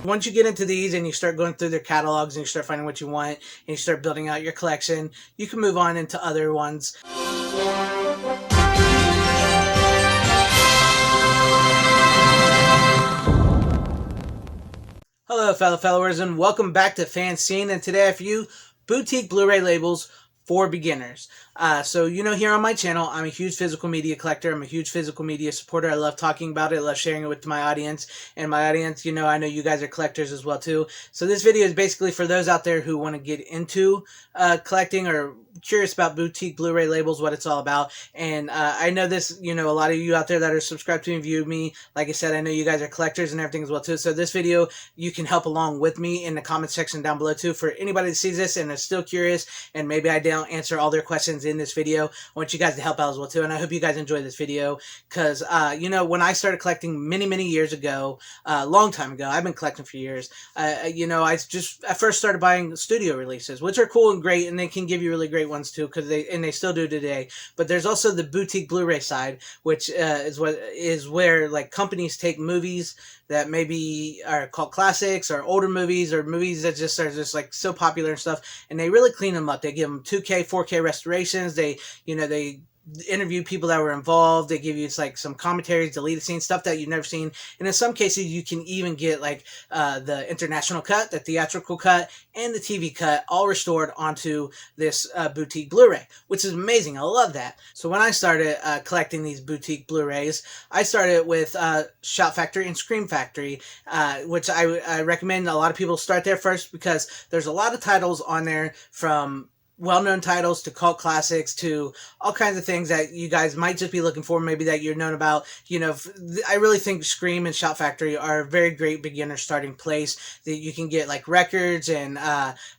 Once you get into these and you start going through their catalogs and you start finding what you want and you start building out your collection, you can move on into other ones. Hello fellow followers, and welcome back to FanZcene, and today I have for you boutique Blu-ray labels for beginners. So here on my channel, I'm a huge physical media collector. I'm a huge physical media supporter. I love talking about it. I love sharing it with my audience. And my audience, I know you guys are collectors as well too. So this video is basically for those out there who want to get into collecting or curious about boutique Blu-ray labels, what it's all about. And I know this, a lot of you out there that are subscribed to me and view me, like I said, I know you guys are collectors and everything as well too. So this video, you can help along with me in the comment section down below too. For anybody that sees this and is still curious, and maybe I don't answer all their questions in this video, I want you guys to help out as well too. And I hope you guys enjoy this video, because when I started collecting many years ago, a long time ago, I've been collecting for years, I first started buying studio releases, which are cool and great, and they can give you really great ones too, because they still do today. But there's also the boutique Blu-ray side, which is where like companies take movies that maybe are called classics or older movies or movies that just are just like so popular and stuff, and they really clean them up. They give them 2K, 4K restorations. They interview people that were involved. They give you like some commentaries, deleted scenes, stuff that you've never seen. And in some cases, you can even get like the international cut, the theatrical cut, and the TV cut all restored onto this boutique Blu-ray, which is amazing. I love that. So when I started collecting these boutique Blu-rays, I started with Shout Factory and Scream Factory, which I recommend a lot of people start there first, because there's a lot of titles on there, from well-known titles to cult classics to all kinds of things that you guys might just be looking for, maybe that you're known about. I really think Scream and Shout Factory are a very great beginner starting place that you can get like records and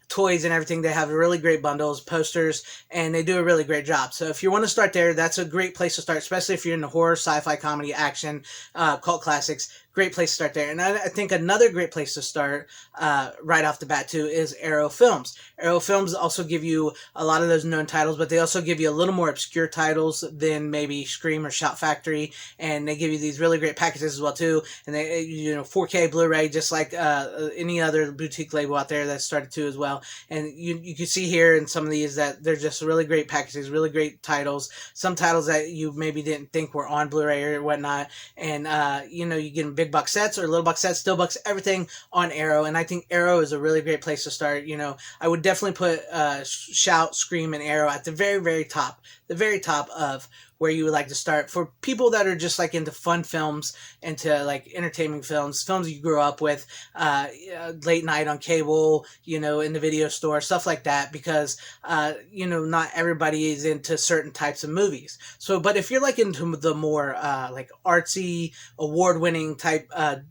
toys and everything. They have really great bundles, posters, and they do a really great job. So if you want to start there, that's a great place to start, especially if you're into horror, sci-fi, comedy, action, cult classics. Great place to start there. And I think another great place to start right off the bat too is Arrow Films. Arrow Films also give you a lot of those known titles, but they also give you a little more obscure titles than maybe Scream or Shout Factory, and they give you these really great packages as well too. And they 4K Blu-ray, just like any other boutique label out there that started too as well. And you can see here in some of these that they're just really great packages, really great titles, some titles that you maybe didn't think were on Blu-ray or whatnot. And you get them big box sets or little box sets, still box, everything on Arrow. And I think Arrow is a really great place to start. I would definitely put Shout, Scream, and Arrow at the very top of where you would like to start for people that are just like into fun films, into like entertainment films you grew up with, late night on cable, in the video store, stuff like that, because not everybody is into certain types of movies. So but if you're like into the more like artsy, award-winning type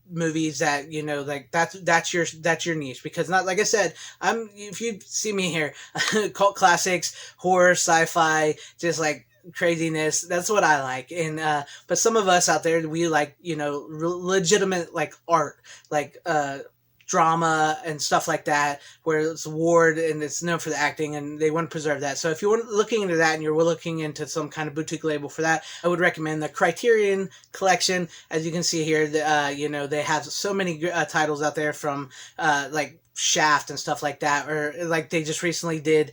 movies, that like that's your niche, because not, like I said, if you see me here, cult classics, horror, sci-fi, just like craziness, that's what I like. And but some of us out there, we like legitimate like art, like drama and stuff like that, where it's award and it's known for the acting, and they want to preserve that. So if you're looking into that and you're looking into some kind of boutique label for that, I would recommend the Criterion Collection. As you can see here, they have so many titles out there, from like Shaft and stuff like that, or like they just recently did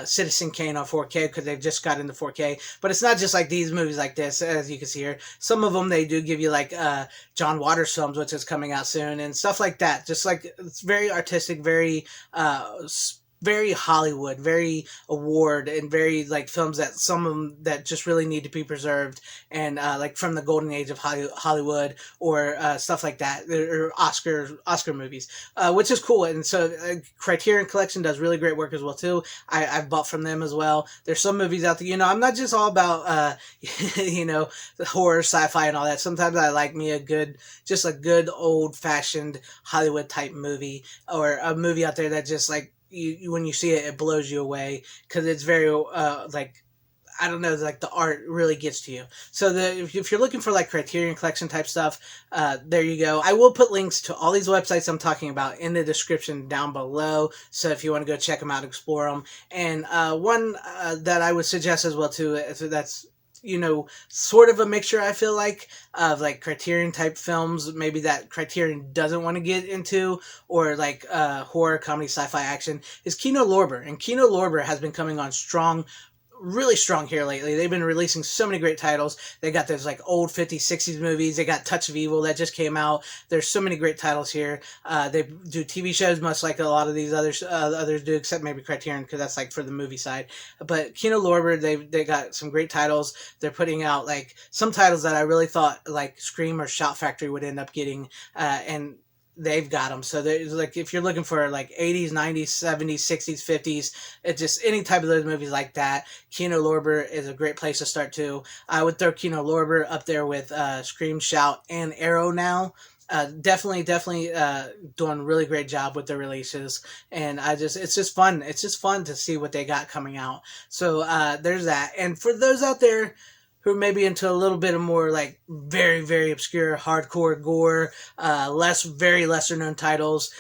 Citizen Kane on 4K, because they've just got into 4K. But it's not just like these movies like this, as you can see here. Some of them they do give you like John Waters films, which is coming out soon, and stuff like that. Just like, it's very artistic, very Hollywood, very award, and very like films that some of them that just really need to be preserved, and like from the golden age of Hollywood, or stuff like that, or Oscar movies, which is cool. And so Criterion Collection does really great work as well too. I've bought from them as well. There's some movies out there, I'm not just all about the horror, sci-fi, and all that. Sometimes I like me a good old-fashioned Hollywood type movie, or a movie out there that just like, when you see it, it blows you away, because it's very like, I don't know, like the art really gets to you. So if you're looking for like Criterion Collection type stuff, there you go. I will put links to all these websites I'm talking about in the description down below, so if you want to go check them out, explore them. And one that I would suggest as well too, that's sort of a mixture, I feel like, of like Criterion type films, maybe that Criterion doesn't want to get into, or like horror, comedy, sci-fi, action, is Keno Lorber. And Keno Lorber has been coming on strong, really strong here lately. They've been releasing so many great titles. They got those like old 50s, 60s movies. They got Touch of Evil that just came out. There's so many great titles here. They do TV shows, much like a lot of these others do, except maybe Criterion, because that's like for the movie side. But Keno Lorber, they got some great titles. They're putting out like some titles that I really thought like Scream or Shout Factory would end up getting, and they've got them. So there's like, if you're looking for like 80s, 90s, 70s, 60s, 50s, it's just any type of those movies like that, Keno Lorber is a great place to start too. I would throw Keno Lorber up there with Scream, Shout, and Arrow now. Definitely doing a really great job with their releases, and it's just fun. It's just fun to see what they got coming out. So there's that. And for those out there who may be into a little bit of more like very, very obscure hardcore gore, very lesser known titles,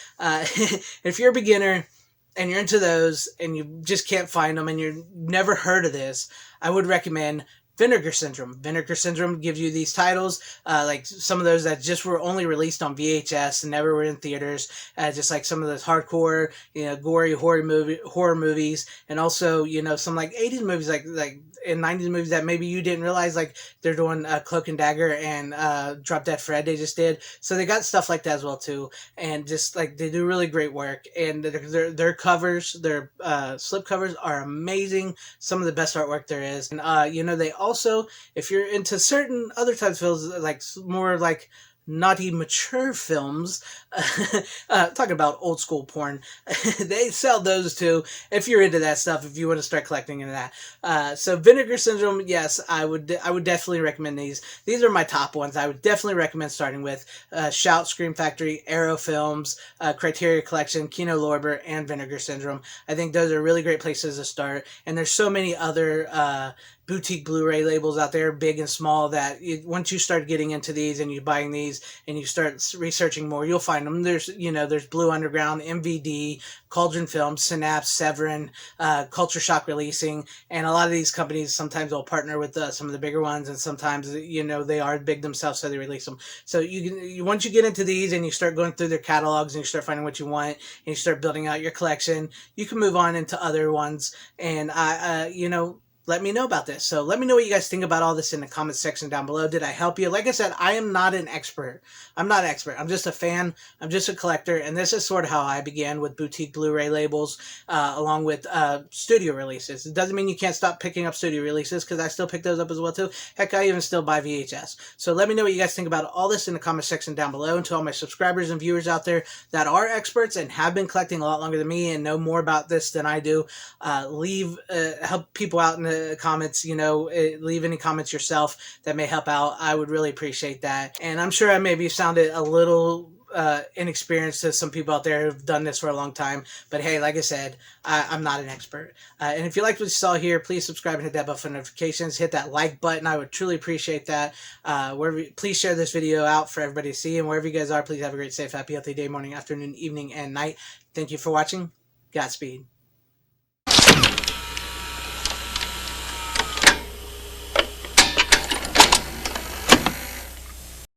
if you're a beginner and you're into those and you just can't find them and you've never heard of this, I would recommend Vinegar Syndrome. Vinegar Syndrome gives you these titles, like some of those that just were only released on VHS and never were in theaters, just like some of those hardcore, gory horror movies, and also, some like 80s movies, like in 90s movies that maybe you didn't realize, like they're doing Cloak and Dagger and Drop Dead Fred they just did. So they got stuff like that as well too, and just like they do really great work, and their covers, their slip covers are amazing. Some of the best artwork there is. And they also, if you're into certain other types of films, like more like naughty, mature films, talking about old school porn, they sell those too, if you're into that stuff, if you want to start collecting into that. So Vinegar Syndrome, yes, I would definitely recommend these. These are my top ones. I would definitely recommend starting with Shout, Scream Factory, Arrow Films, Criterion Collection, Keno Lorber, and Vinegar Syndrome. I think those are really great places to start, and there's so many other boutique Blu-ray labels out there, big and small, that once you start getting into these and you're buying these and you start researching more, you'll find them. There's Blue Underground, MVD, Cauldron Films, Synapse, Severin, Culture Shock Releasing, and a lot of these companies sometimes will partner with some of the bigger ones, and sometimes they are big themselves, so they release them. So once you get into these and you start going through their catalogs and you start finding what you want and you start building out your collection, you can move on into other ones. And let me know about this. So let me know what you guys think about all this in the comments section down below. Did I help you? Like I said, I am not an expert. I'm not an expert. I'm just a fan. I'm just a collector. And this is sort of how I began with boutique Blu-ray labels, along with studio releases. It doesn't mean you can't stop picking up studio releases, because I still pick those up as well too. Heck, I even still buy VHS. So let me know what you guys think about all this in the comment section down below. And to all my subscribers and viewers out there that are experts and have been collecting a lot longer than me and know more about this than I do, help people out in the comments, leave any comments yourself that may help out. I would really appreciate that. And I'm sure I maybe sounded a little inexperienced to some people out there who've done this for a long time, but hey, like I said, I'm not an expert. And if you liked what you saw here, please subscribe and hit that bell for notifications. Hit that like button. I would truly appreciate that. Please share this video out for everybody to see, and wherever you guys are, please have a great, safe, happy, healthy day, morning, afternoon, evening, and night. Thank you for watching. Godspeed.